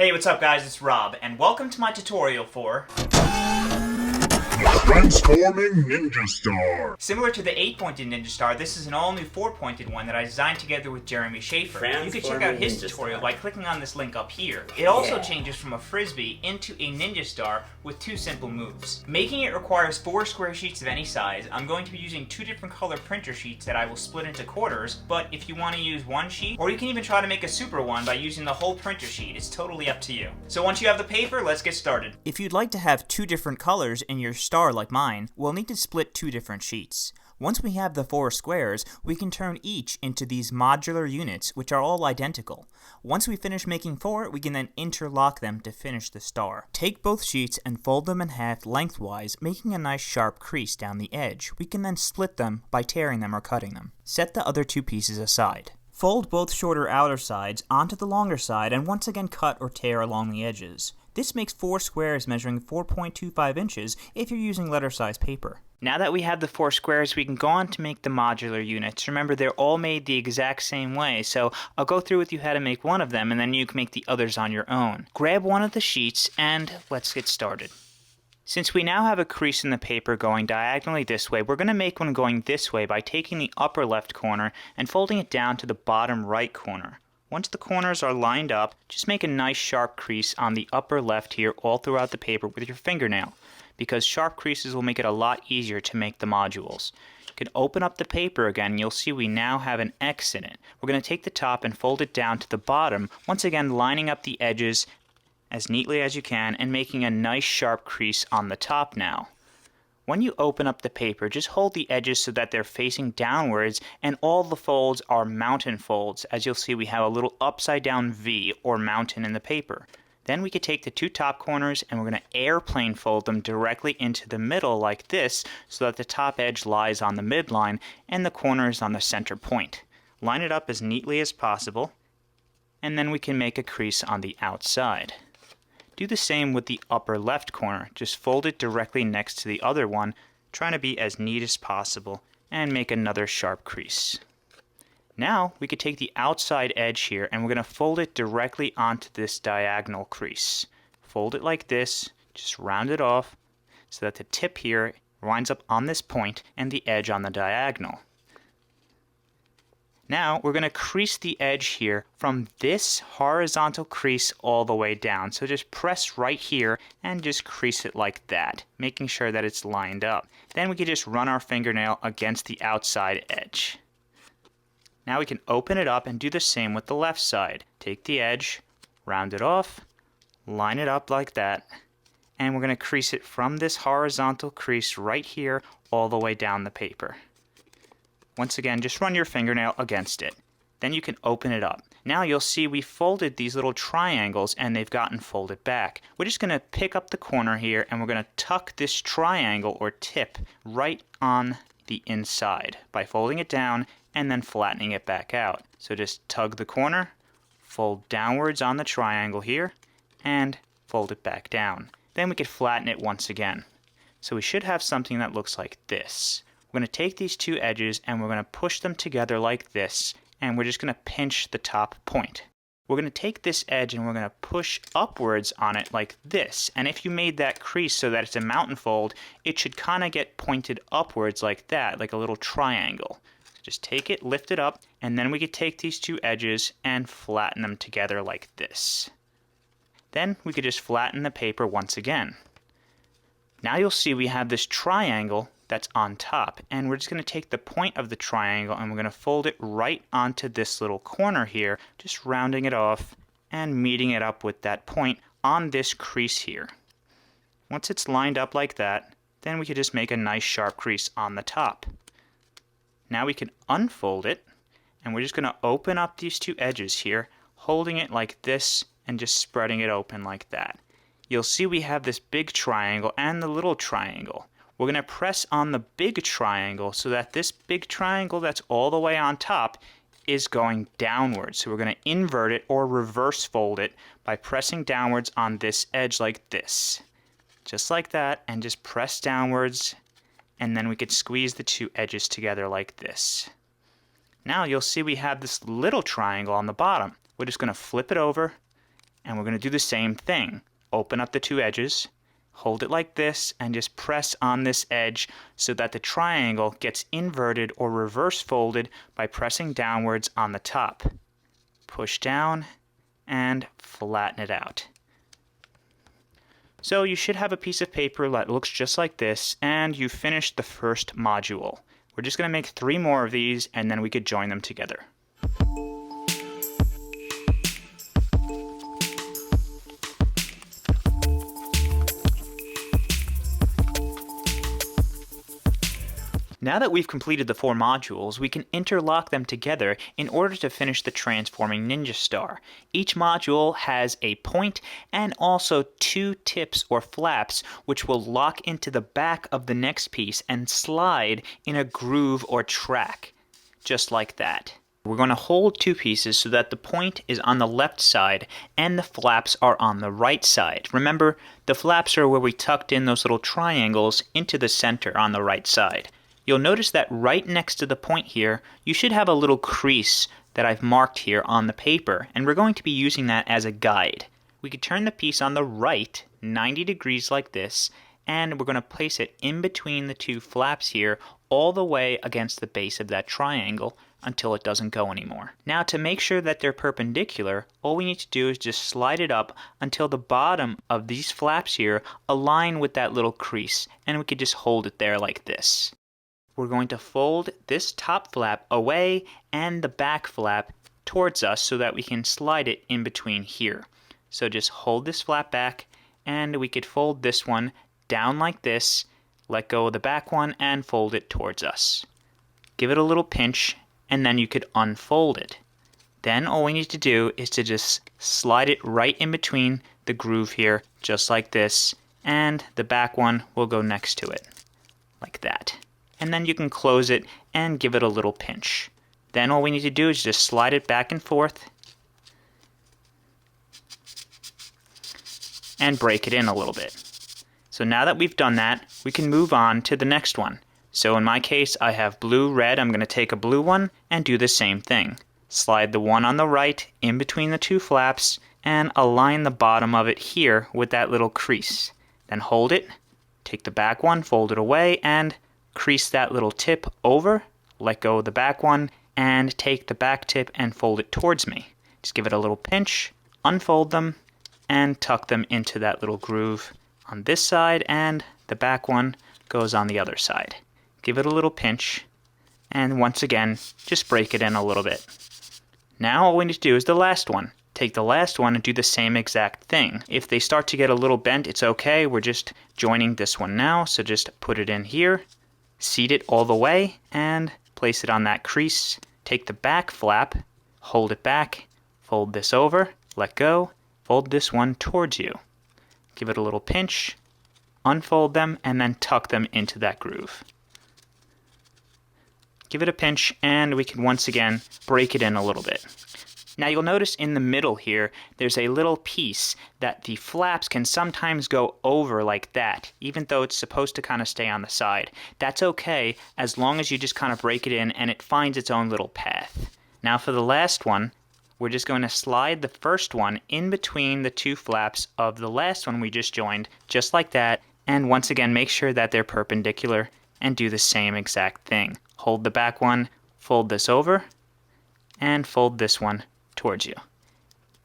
Hey, what's up guys, it's Rob, and welcome to my tutorial for Transforming Ninja Star. Similar to the 8-pointed Ninja Star, this is an all-new 4-pointed one that I designed together with Jeremy Shafer. You can check out his tutorial by clicking on this link up here. It also changes from a Frisbee into a Ninja Star with 2 simple moves. Making it requires 4 square sheets of any size. I'm going to be using 2 different color printer sheets that I will split into quarters, but if you want to use 1 sheet, or you can even try to make a super one by using the whole printer sheet, it's totally up to you. So once you have the paper, let's get started. If you'd like to have 2 different colors in your star like mine, we'll need to split 2 different sheets. Once we have the 4 squares, we can turn each into these modular units, which are all identical. Once we finish making 4, we can then interlock them to finish the star. Take both sheets and fold them in half lengthwise, making a nice sharp crease down the edge. We can then split them by tearing them or cutting them. Set the other 2 pieces aside. Fold both shorter outer sides onto the longer side and once again cut or tear along the edges. This makes 4 squares measuring 4.25 inches if you're using letter size paper. Now that we have the 4 squares, we can go on to make the modular units. Remember, they're all made the exact same way, so I'll go through with you how to make one of them and then you can make the others on your own. Grab one of the sheets and let's get started. Since we now have a crease in the paper going diagonally this way, we're going to make one going this way by taking the upper left corner and folding it down to the bottom right corner. Once the corners are lined up, just make a nice sharp crease on the upper left here all throughout the paper with your fingernail, because sharp creases will make it a lot easier to make the modules. You can open up the paper again and you'll see we now have an X in it. We're going to take the top and fold it down to the bottom, once again lining up the edges as neatly as you can and making a nice sharp crease on the top now. When you open up the paper, just hold the edges so that they're facing downwards and all the folds are mountain folds. As you'll see, we have a little upside down V or mountain in the paper. Then we could take the 2 top corners and we're going to airplane fold them directly into the middle like this so that the top edge lies on the midline and the corner is on the center point. Line it up as neatly as possible and then we can make a crease on the outside. Do the same with the upper left corner. Just fold it directly next to the other one, trying to be as neat as possible, and make another sharp crease. Now we could take the outside edge here and we're going to fold it directly onto this diagonal crease. Fold it like this, just round it off so that the tip here winds up on this point and the edge on the diagonal. Now we're going to crease the edge here from this horizontal crease all the way down. So just press right here and just crease it like that, making sure that it's lined up. Then we can just run our fingernail against the outside edge. Now we can open it up and do the same with the left side. Take the edge, round it off, line it up like that, and we're going to crease it from this horizontal crease right here all the way down the paper. Once again, just run your fingernail against it. Then you can open it up. Now you'll see we folded these little triangles and they've gotten folded back. We're just going to pick up the corner here and we're going to tuck this triangle or tip right on the inside by folding it down and then flattening it back out. So just tug the corner, fold downwards on the triangle here, and fold it back down. Then we could flatten it once again. So we should have something that looks like this. We're going to take these 2 edges and we're going to push them together like this, and we're just going to pinch the top point. We're going to take this edge and we're going to push upwards on it like this, and if you made that crease so that it's a mountain fold, it should kind of get pointed upwards like that, like a little triangle. So just take it, lift it up, and then we could take these 2 edges and flatten them together like this. Then we could just flatten the paper once again. Now you'll see we have this triangle that's on top, and we're just going to take the point of the triangle and we're going to fold it right onto this little corner here, just rounding it off and meeting it up with that point on this crease here. Once it's lined up like that, then we could just make a nice sharp crease on the top. Now we can unfold it and we're just going to open up these 2 edges here, holding it like this and just spreading it open like that. You'll see we have this big triangle and the little triangle. We're going to press on the big triangle so that this big triangle that's all the way on top is going downwards. So we're going to invert it or reverse fold it by pressing downwards on this edge like this. Just like that, and just press downwards, and then we could squeeze the 2 edges together like this. Now you'll see we have this little triangle on the bottom. We're just going to flip it over And we're going to do the same thing. Open up the two edges, hold it like this, and just press on this edge so that the triangle gets inverted or reverse folded by pressing downwards on the top. Push down and flatten it out. So you should have a piece of paper that looks just like this, and you've finished the first module. We're just going to make 3 more of these, and then we could join them together. Now that we've completed the 4 modules, we can interlock them together in order to finish the transforming ninja star. Each module has a point and also 2 tips or flaps which will lock into the back of the next piece and slide in a groove or track, just like that. We're going to hold 2 pieces so that the point is on the left side and the flaps are on the right side. Remember, the flaps are where we tucked in those little triangles into the center on the right side. You'll notice that right next to the point here, you should have a little crease that I've marked here on the paper, and we're going to be using that as a guide. We could turn the piece on the right 90 degrees like this, and we're going to place it in between the 2 flaps here all the way against the base of that triangle until it doesn't go anymore. Now, to make sure that they're perpendicular, all we need to do is just slide it up until the bottom of these flaps here align with that little crease, and we could just hold it there like this. We're going to fold this top flap away and the back flap towards us so that we can slide it in between here. So just hold this flap back, and we could fold this one down like this, let go of the back one, and fold it towards us. Give it a little pinch, and then you could unfold it. Then all we need to do is to just slide it right in between the groove here, just like this, and the back one will go next to it, like that. And then you can close it and give it a little pinch. Then all we need to do is just slide it back and forth and break it in a little bit. So now that we've done that, we can move on to the next one. So in my case, I have blue, red. I'm going to take a blue one and do the same thing. Slide the one on the right in between the 2 flaps and align the bottom of it here with that little crease. Then hold it, take the back one, fold it away, and crease that little tip over, let go of the back one, and take the back tip and fold it towards me. Just give it a little pinch, unfold them, and tuck them into that little groove on this side, and the back one goes on the other side. Give it a little pinch, and once again, just break it in a little bit. Now all we need to do is the last one. Take the last one and do the same exact thing. If they start to get a little bent, it's okay. We're just joining this one now, so just put it in here. Seat it all the way and place it on that crease. Take the back flap, hold it back, fold this over, let go, fold this one towards you. Give it a little pinch, unfold them, and then tuck them into that groove. Give it a pinch, and we can once again break it in a little bit. Now you'll notice in the middle here, there's a little piece that the flaps can sometimes go over like that, even though it's supposed to kind of stay on the side. That's okay, as long as you just kind of break it in and it finds its own little path. Now for the last one, we're just going to slide the first one in between the 2 flaps of the last one we just joined, just like that, and once again make sure that they're perpendicular and do the same exact thing. Hold the back one, fold this over, and fold this one towards you.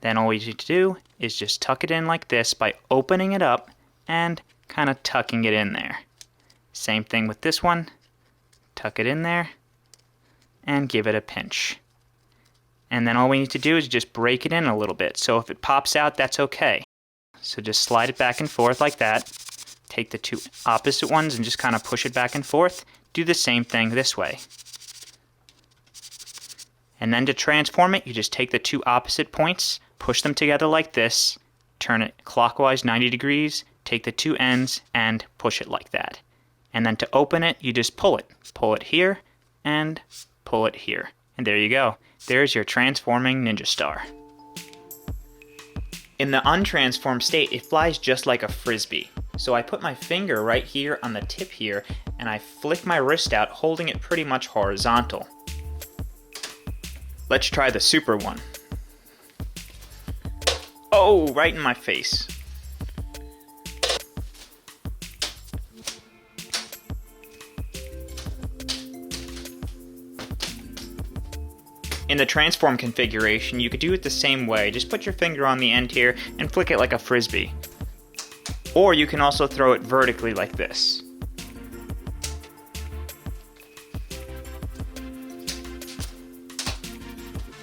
Then all we need to do is just tuck it in like this by opening it up and kind of tucking it in there. Same thing with this one. Tuck it in there and give it a pinch. And then all we need to do is just break it in a little bit. So if it pops out, that's okay. So just slide it back and forth like that. Take the 2 opposite ones and just kind of push it back and forth. Do the same thing this way. And then to transform it, you just take the 2 opposite points, push them together like this, turn it clockwise 90 degrees, take the 2 ends, and push it like that. And then to open it, you just pull it. Pull it here, and pull it here. And there you go. There's your transforming ninja star. In the untransformed state, it flies just like a Frisbee. So I put my finger right here on the tip here, and I flick my wrist out, holding it pretty much horizontal. Let's try the super one. Oh, right in my face. In the transform configuration, you could do it the same way. Just put your finger on the end here and flick it like a Frisbee. Or you can also throw it vertically like this.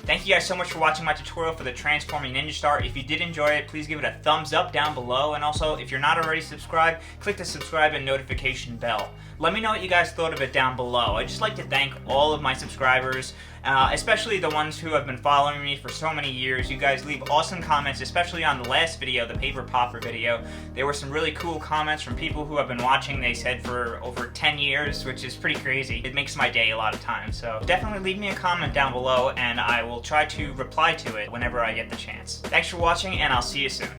Thank you guys so much for watching my tutorial for the Transforming Ninja Star. If you did enjoy it, please give it a thumbs up down below. And also, if you're not already subscribed, click the subscribe and notification bell. Let me know what you guys thought of it down below. I'd just like to thank all of my subscribers, especially the ones who have been following me for so many years. You guys leave awesome comments, especially on the last video, the paper popper video. There were some really cool comments from people who have been watching, they said, for over 10 years, which is pretty crazy. It makes my day a lot of times. So definitely leave me a comment down below, and I will try to reply to it whenever I get the chance. Thanks for watching, and I'll see you soon.